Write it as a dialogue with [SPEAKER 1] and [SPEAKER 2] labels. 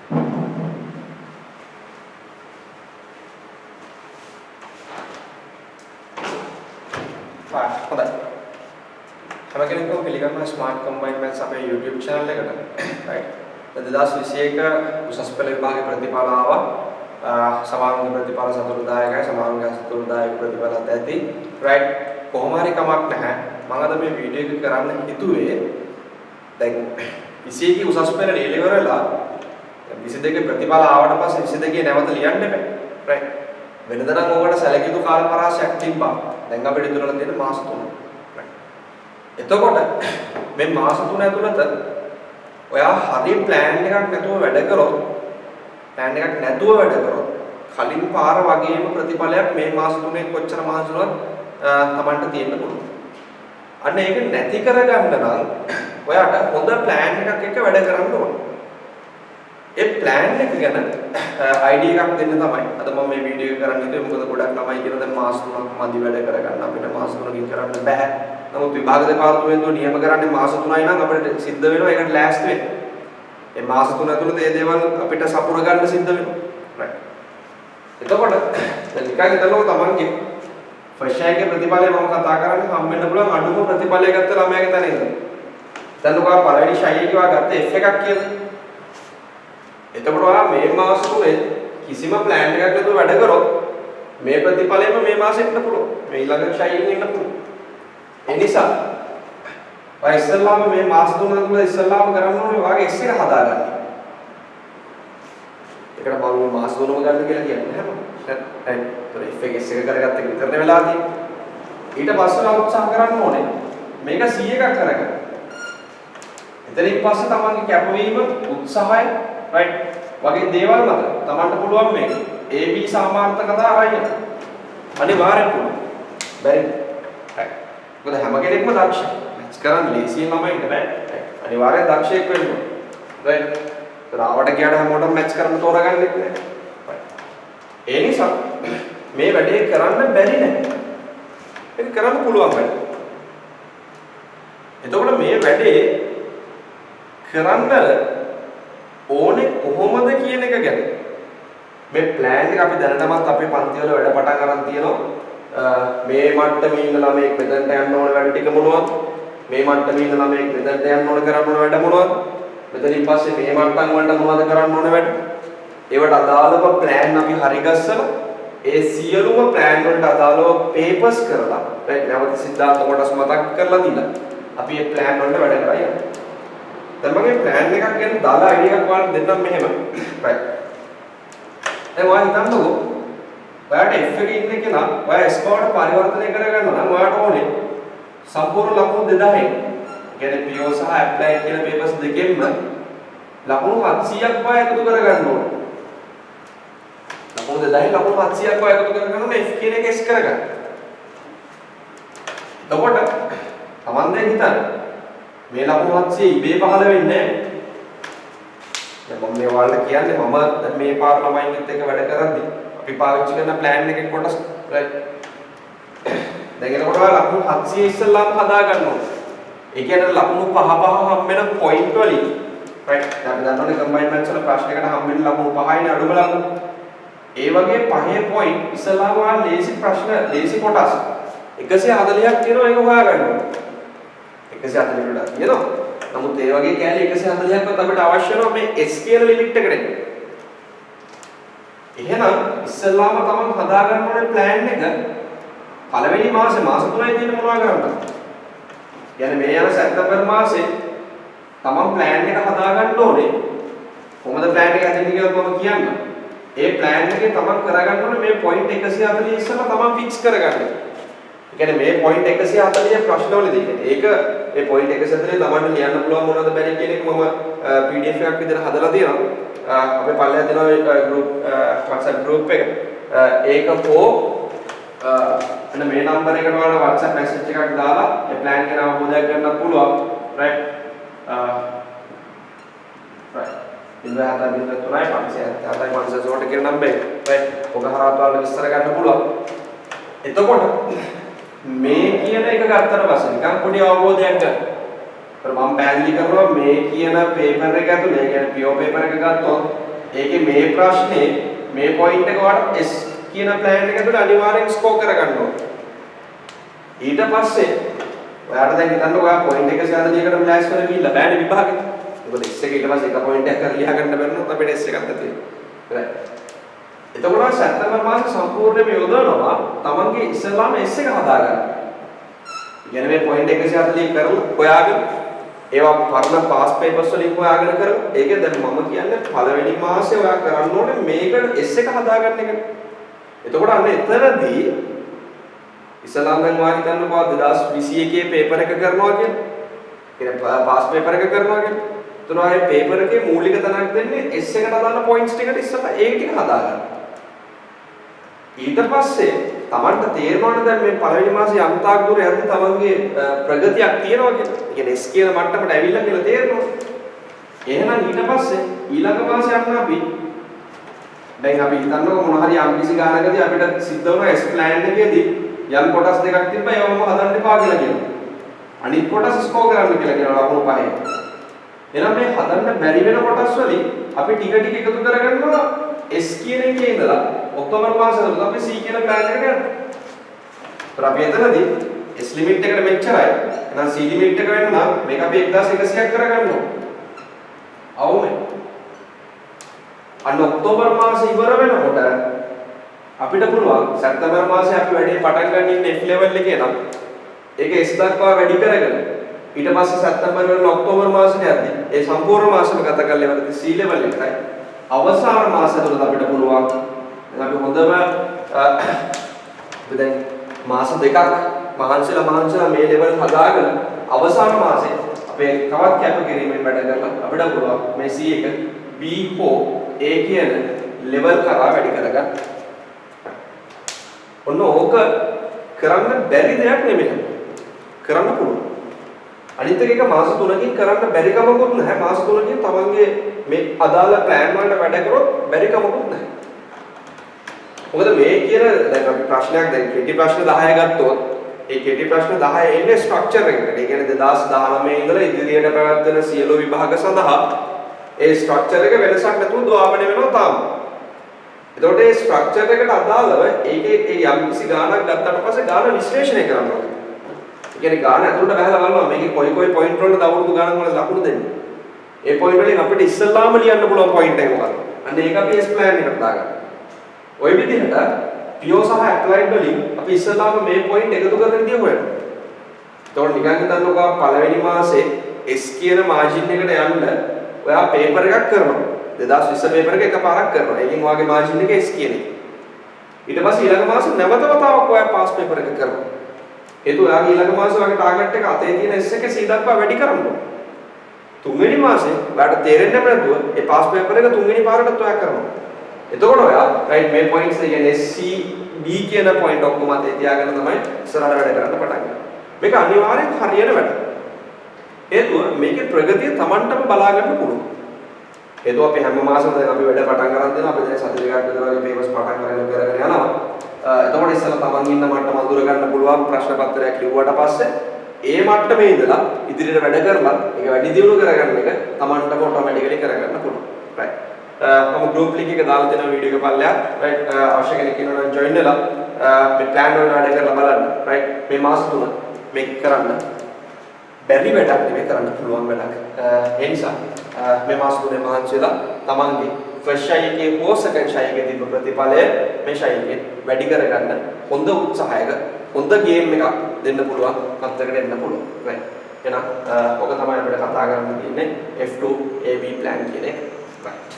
[SPEAKER 1] හොඳයි. හැම කෙනෙක්ම පිළිගන්නවා ස්මාර්ට් කම්බයින්ඩ් මැත්ස් අපේ YouTube channel එකට. right. 2021 උසස් පෙළ විභාගයේ ප්‍රතිඵල ආවා. සමාන ප්‍රතිඵල සතුටුදායකයි සමාන සතුටුදායක ප්‍රතිඵලත් ඇති. right. කොහොම හරි කමක් නැහැ. මම අද මේ වීඩියෝ එක කරන්න හිතුවේ දැන් 21 උසස් පෙළ ඉවර වෙලා 22 ප්‍රතිඵල ආවට පස්සේ 22 නැවත ලියන්න බෑ. right. වෙනද නම් ඕකට සැලකිය කාල පරාසයක් තිබ්බා. දැන් අපිට ඉතුරුලා තියෙන මාස 3. right. එතකොට මේ මාස 3 ඇතුළත ඔයා හරි ප්ලෑන් එකක් නැතුව වැඩ කරොත් කලින් පාර වගේම ප්‍රතිඵලයක් මේ මාස 3 කොච්චර මහන්සි වුණත් Tamanට තියෙන්න පුළුවන්. අන්න ඒක නැති කරගන්න නම් ඔයාට හොඳ ප්ලෑන් එකක් එක්ක වැඩ කරන්න ඕනේ. ඒ ප්ලෑන් එක ගැන අයිඩියා එකක් දෙන්න තමයි අද මම මේ වීඩියෝ එක කරන්න හිතුවේ. මොකද ගොඩක් ළමයි කියන දැන් මාස 3ක් මදි වැඩ කරගන්න අපිට මාස 3කින් කරන්න බෑ. නමුත් විභාග දෙපාර්තමේන්තුව නියම කරන්නේ මාස 3යි නම් අපිට සිද්ධ වෙනවා ඒකට ලෑස්ති වෙන්න. මේ මාස 3 ඇතුළත මේ දේවල් අපිට සපුර ගන්න සිද්ධ වෙනවා. right. එතකොට දැන් නිකන් හිතන්නකො තමන්ගේ ෆස්ට් එකේ ප්‍රතිඵලය මම කතා කරන්නේ හම්බෙන්න පුළුවන් අඩුම ප්‍රතිඵලය ගත්ත ළමයාගේ තැන ඉඳලා. හිතන්නකො පළවෙනි ෂයි එකේ වා ගත්ත F එකක් කියලා. එතකොට ඔයා මේ මාස 3 කිසිම ප්ලෑන් එකක් නැතුව වැඩ කරොත් මේ ප්‍රතිඵලෙම මේ මාසෙ ඉන්න පුළුවන්. මේ ඊළඟ ෂයි එකේ ඉන්න පුළුවන්. ඒ නිසා ඔය ඉස්සල්ලාම මේ මාස 3 ඇතුළත ඉස්සල්ලාම කරන්න ඕනේ ඔයාගේ S එක හදාගන්න. ඒකට බලමු මාස 3ම ගන්න කියලා කියන්නේ නැහැ මම. right. ඒතර F එක S එක කරගත්ත එක විතරනේ වෙලා තියෙන්නේ. ඊට පස්සේ උත්සාහ කරන්න ඕනේ මේක C එකක් කරගන්න. එතනින් පස්සේ තමන්ගේ කැපවීම උත්සාහය right වගේ දේවල් මත තමන්ට පුළුවන් මේක AB සමාන්තකතා අරගෙන අනිවාර්යෙන් පුළුවන්. බැරි. right. මොකද හැම කෙනෙක්ම දක්ෂයි. මැච් කරන්න ලේසියෙන් ළමයින්ට බෑ. අනිවාර්යෙන් දක්ෂයෙක් වෙන්න ඕනේ. right. රාවට ගියාට හැමෝටම මැච් කරන්න තෝරගන්නෙත් නෑ. ඒ නිසා මේ වැඩේ කරන්න බැරි නෑ. ඒක කරන්න පුළුවන් වැඩ. එතකොට මේ වැඩේ කරන්න ඕනේ කොහොමද කියන එක ගැන මේ ප්ලෑන් එක අපි දැනටමත් අපේ පන්ති වල වැඩ පටන් ගන්න තියෙනවා. මේ මට්ටමේ ඉන්න ළමයෙක් මෙතනට යන්න ඕන වැඩ ටික මොනවද? මේ මට්ටමේ ඉන්න ළමයෙක් මෙතනට යන්න ඕන කරන්න ඕන වැඩ මොනවද? මෙතනින් පස්සේ මේ මට්ටම් වලට මොනවද කරන්න ඕන වැඩ? ඒවට අදාළව ප්ලෑන් අපි හරි ගස්සලා ඒ සියලුම ප්ලෑන් වලට අදාළව පේපර්ස් කරලා නැවත සිද්ධාර්ථ කොටස් මතක් කරලා දීලා අපි මේ ප්ලෑන් වලට වැඩ කරා යනවා. දැන් මගේ ප්ලෑන් එකක් ගැන දාලා අයිඩියා එකක් ඔයාලට දෙන්නම් මෙහෙම. right. දැන් ඔයා හිතන්නකෝ ඔයාට F එකේ ඉන්න කෙනා ඔයා S බවට පරිවර්තනය කරගන්න නම් ඔයාට ඕනේ සම්පූර්ණ ලකුණු 2000. කියන්නේ PO සහ ඇප්ලයි කියන පේපර්ස් දෙකෙන්ම ලකුණු 700ක් ඔයා එකතු කරගන්න ඕනේ. ලකුණු 2000 ලකුණු 700ක් ඔයා එකතු කරගන්න F කියන එක S කරගන්න. එතකොට තමන් දැන් හිතන්න මේ ලකුණු 700 ඉබේ පහළ වෙන්නේ නැහැ. දැන් මම මේ ඔයාලට කියන්නේ මම දැන් මේ පාර ළමයින්ගෙත් එක්ක වැඩ කරද්දී අපි පාවිච්චි කරන ප්ලෑන් එකේ කොටස් right. දැන් එතකොට ඔයාලා ලකුණු 700 ඉස්සෙල්ලාම හදා ගන්න ඕනේ. ඒ කියන්නේ ලකුණු පහ හම්බෙන පොයින්ට් වලින් right. දැන් අපි දන්නවනේ කම්බයින්ඩ් මැත්ස් වල ප්‍රශ්නයකට හම්බෙන ලකුණු 5යිනේ අඩුම ලකුණු. ඒ වගේ පහේ පොයින්ට් ඉස්සෙල්ලාම ඔයාලා ලේසි කොටස් 140ක් තියෙනවා ඒක හොයාගන්න ඕනේ. 140ට තියෙනවා. නමුත් ඒ වගේ කැලේ 140ක්වත් අපිට අවශ්‍ය වෙනවා මේ S කියන ලිමිට් එකට එන්න. එහෙනම් ඉස්සෙල්ලාම තමන් හදාගන්න ඕනේ ප්ලෑන් එක පළවෙනි මාසේ මාස 3යි තියෙන මොනවා කරන්නද? කියන්නේ මේ යන සැප්තැම්බර් මාසේ තමන් ප්ලෑන් එක හදාගන්න ඕනේ. කොහොමද ප්ලෑන් එක හදන්නේ කියලා මම කියන්නම්. ඒ ප්ලෑන් එකේ තමන් කරගන්න ඕනේ මේ පොයින්ට් 140 ඉස්සෙල්ලා තමන් ෆික්ස් කරගන්න. කියන්නේ මේ පොයින්ට් 140 ප්‍රශ්නවලදී ඒක මේ පොයින්ට් 140 තමන්ට ලියන්න පුළුවන් මොනවද බැරි කියන එක මම PDF එකක් විදිහට හදලා තියෙනවා. අපේ පල්ලෙහා දෙනවා group WhatsApp group එක. ඒක හෝ එන්න මේ නම්බර් එකට ඔයාලා WhatsApp message එකක් දාලා මේ plan ගැන අවබෝධයක් ගන්න පුළුවන්. right. right. 0.7 කියන නම්බරේ right. ඔක හරහා ඔයාලා විස්තර ගන්න පුළුවන්. එතකොට මේ කියන එක ගත්තට පස්සේ නිකන් පොඩි අවබෝධයක් ගන්න. මම පැහැදිලි කරනවා මේ කියන පේපර් එක ඇතුලේ කියන්නේ PO පේපර් එක ගත්තොත් ඒකේ මේ ප්‍රශ්නේ මේ පොයින්ට් එක වාට S කියන ප්ලෑන් එක ඇතුළේ අනිවාර්යෙන් ස්කෝර් කරගන්න ඕනේ. ඊට පස්සේ ඔයාට දැන් හිතන්න ඔයා පොයින්ට් 140කට ෆ්ලෑෂ් කරලා ගිහිල්ලා බෑනේ විභාගෙට. මොකද S එක ඊට පස්සේ එක පොයින්ට් එකක් කරලා ලියා ගන්න බැරිනොත් අපිට S එකක් නැති වෙනවා. එතකොට සැප්තැම්බර් මාසේ සම්පූර්ණයෙන්ම යොදවනවා තමන්ගේ ඉස්සෙල්ලාම S එක හදාගන්න. ඉගෙන මේ පොයින්ට් 140 කරලා හොයාගෙන ඒවා පරණ පාස් පේපර්ස් වලින් හොයාගෙන කරමු. ඒකේ දැන් මම කියන්නේ පළවෙනි මාසේ ඔයා කරන්න ඕනේ මේකට S එක හදාගන්න එක. එතකොට අන්න එතනදී ඉස්සලාම් දැන් ඔයා හිතන්නකෝ 2021 පේපර් එක කරනවා කියන්නේ. කියන්නේ පාස් පේපර් එක කරනවා කියන්නේ. එතන ආයේ පේපර් එකේ මූලික තැනක් දෙන්නේ S එකට අදාළ පොයින්ට්ස් ටිකට ඉස්සලා ඒක ටික හදාගන්න. ඊට පස්සේ Tamanට තේරෙනවනේ දැන් මේ පළවෙනි මාසේ අන්තාක් දුර යද්දි තමන්ගේ ප්‍රගතියක් තියෙනවා කියලා. ඒ කියන්නේ S කියන මට්ටමට ඇවිල්ලා කියලා තේරෙනවා. එහෙනම් ඊට පස්සේ ඊළඟ මාසේ යන්න අපි දැන් අපි හිතන්නකෝ මොන හරි යම්කිසි ගානකදී අපිට සිද්ධ වුණා S ප්ලෑන් එකේදී යම් කොටස් දෙකක් තිබ්බා ඒවම හදන්න එපා කියලා කියනවා. අනිත් කොටස් ස්කෝර් කරන්න කියලා කියනවා ලකුණු පහෙන්. එහෙනම් මේ හදන්න බැරි වෙන කොටස් වලින් අපි ටික ටික එකතු කරගන්නවා S කියන එකේ ඉඳලා ඔක්තෝබර් මාසෙට අපි C කියන ප්ලෑන් එකට යනවා. ඒත් අපි එතනදී S ලිමිට් එකට මෙච්චරයි. එහෙනම් C ලිමිට් එක වෙන්න නම් මේක අපි 1100ක් කරගන්න ඕනේ. අවුනේ. අන්න ඔක්තෝබර් මාසේ ඉවර වෙනකොට අපිට පුළුවන් සැප්තැම්බර් මාසේ අපි වැඩේ පටන් ගන්න ඉන්නේ F level එකේ නම් ඒක S දක්වා වැඩි කරගෙන ඊට පස්සේ සැප්තැම්බර් වල ඔක්තෝබර් මාසෙට යද්දි ඒ සම්පූර්ණ මාසෙම ගත කරලා ඉවරදී C level එකයි අවසාන මාසය තුළ අපිට පුළුවන් අපි හොඳම දැන් මාස දෙකක් මහන්සිලා මේ level හදාගෙන අවසාන මාසේ අපේ තවත් කැපකිරීමෙන් වැඩ කරලා අපිට පුළුවන් මේ C එක B හෝ A කියන level කරා වැඩි කරගන්න. ඔන්න ඕක කරන්න බැරි දෙයක් නෙමෙයි. කරන්න පුළුවන්. අනිත් එක මාස 3කින් කරන්න බැරි කමකුත් නැහැ. මාස 3කින් තමන්ගේ මේ අදාළ ප්ලෑන් වලට වැඩ කරොත් බැරි කමකුත් නැහැ. මොකද මේ කියන දැන් අපි ප්‍රශ්නයක් දැන් කෙටි ප්‍රශ්න 10 ගත්තොත් ඒ කෙටි ප්‍රශ්න 10 එන්නේ ස්ට්‍රක්චර් එකකට. ඒ කියන්නේ 2019 ඉඳලා ඉදිරියට පැවැත්වෙන සියලු විභාග සඳහා ඒ ස්ට්‍රක්චර් එක වෙනසක් නැතුව ද්වාවණය වෙනවා තාම. එතකොට මේ ස්ට්‍රක්චර් එකට අදාළව ඒකේ ඒ යම්කිසි ගාණක් ගත්තට පස්සේ ගාණ විශ්ලේෂණය කරන්න ඕනේ. ඒ කියන්නේ ගාණ ඇතුළට බහලා බලනවා මේකේ කොයි පොයින්ට් වලට අවුරුදු ගාණක් වල ලකුණු දෙන්නේ. ඒ පොයින්ට් වලින් අපිට ඉස්සල්ලාම ලියන්න පුළුවන් පොයින්ට් එක මොකක්ද? අන්න ඒක අපි S ප්ලෑන් එකට දාගන්න. ওই විදිහට PO සහ ඇප්ලයිඩ් වලින් අපි ඉස්සල්ලාම මේ පොයින්ට් එකතු කරන විදිය හොයනවා. එතකොට නිකන් හිතන්නකෝ පළවෙනි මාසේ S කියන මාජින් එකට යන්න ඔයා පේපර් එකක් කරනවා 2020 පේපර් එක එකපාරක් කරනවා. ඒකෙන් ඔයාගේ මාජින් එක S කියන එක. ඊට පස්සේ ඊළඟ මාසෙ නැවත වතාවක් ඔයා පාස් පේපර් එක කරනවා. ඒත් ඔයාගේ ඊළඟ මාසේ ඔයාගේ ටාගට් එක අතේ තියෙන S එක C දක්වා වැඩි කරන්න ඕනේ. තුන්වෙනි මාසේ ඔයාට තේරෙන්නේ නැතුව ඒ පාස් පේපර් එක තුන්වෙනි පාරටත් ඔයා කරනවා. එතකොට ඔයා රයිට් මේ පොයින්ට්ස් එක කියන්නේ C D කියන පොයින්ට් ඔක්කොම අතේ තියාගෙන තමයි ඉස්සරහට වැඩ කරන්න පටන් ගන්න. මේක අනිවාර්යෙන් හරියන වැඩ. හේතුව මේකේ ප්‍රගතිය Tamanටම බලා ගන්න පුළුවන්. හේතුව අපි හැම මාසෙම දැන් අපි වැඩ පටන් ගන්න දෙනවා. අපි දැන් සති දෙකක් විතර වගේ පේපර්ස් පටන් කරගෙන යනවා. එතකොට ඉස්සෙල්ලා Taman ඉන්න මට්ටම අඳුර ගන්න පුළුවන් ප්‍රශ්න පත්‍රයක් ලිව්වට පස්සේ ඒ මට්ටමේ ඉඳලා ඉදිරියට වැඩ කරලා ඒක වැඩි දියුණු කරගන්න එක Tamanටම ඔටෝමැටිකලි කරගන්න පුළුවන්. රයිට්. මම ගෲප් ලින්ක් එක දාලා තියෙනවා වීඩියෝ එක පල්ලෙහා. රයිට්. අවශ්‍ය කෙනෙක් ඉන්නවා නම් ජොයින් වෙලා මේ ප්ලෑන් වල වැඩ කරලා බලන්න. රයිට්. මේ මාස 3 මේක කරන්න. බැරි වැඩක් නෙමෙයි කරන්න පුළුවන් වැඩක්. ඒ නිසා මේ මාස 3 මහන්සි වෙලා තමන්ගේ ෆස්ට් ෂයි එකේ හෝ සෙකන්ඩ් ෂයි එකේ තිබ්බ ප්‍රතිඵලය මේ ෂයි එකේ වැඩි කරගන්න හොඳ උත්සාහයක හොඳ ගේම් එකක් දෙන්න පුළුවන් මත්තකට එන්න පුළුවන්. රයිට්. එහෙනම් ඔක තමයි අපිට කතා කරන්න තියෙන්නේ F2 AB plan කියන එක. රයිට්.